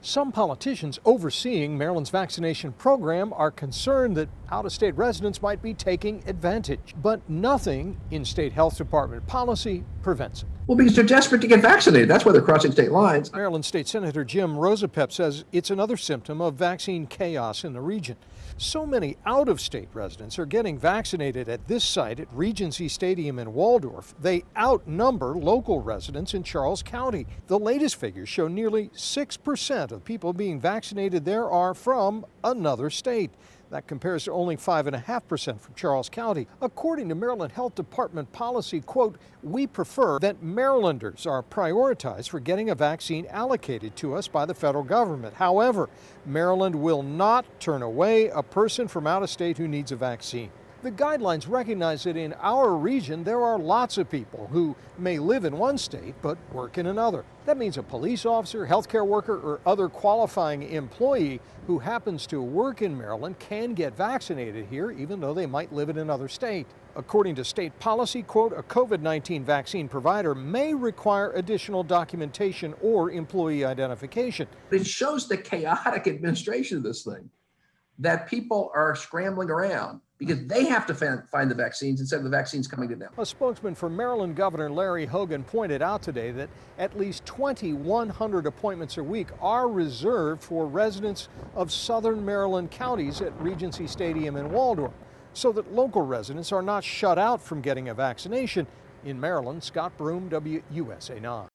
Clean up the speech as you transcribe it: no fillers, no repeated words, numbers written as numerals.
Some politicians overseeing Maryland's vaccination program are concerned that out-of-state residents might be taking advantage, but nothing in state health department policy prevents it. Well, because they're desperate to get vaccinated. That's why they're crossing state lines. Maryland State Senator Jim Rosapep says it's another symptom of vaccine chaos in the region. So many out-of-state residents are getting vaccinated at this site at Regency Stadium in Waldorf. They outnumber local residents in Charles County. The latest figures show nearly 6% of people being vaccinated there are from another state. That compares to only 5.5% from Charles County. According to Maryland Health Department policy, quote, "We prefer that Marylanders are prioritized for getting a vaccine allocated to us by the federal government. However, Maryland will not turn away a person from out of state who needs a vaccine." The guidelines recognize that in our region there are lots of people who may live in one state but work in another. That means a police officer, healthcare worker, or other qualifying employee who happens to work in Maryland can get vaccinated here even though they might live in another state. According to state policy, quote, "A COVID-19 vaccine provider may require additional documentation or employee identification." It shows the chaotic administration of this thing, that people are scrambling around because they have to find the vaccines instead of the vaccines coming to them. A spokesman for Maryland Governor Larry Hogan pointed out today that at least 2,100 appointments a week are reserved for residents of southern Maryland counties at Regency Stadium in Waldorf, so that local residents are not shut out from getting a vaccination. In Maryland, Scott Broom, WUSA 9.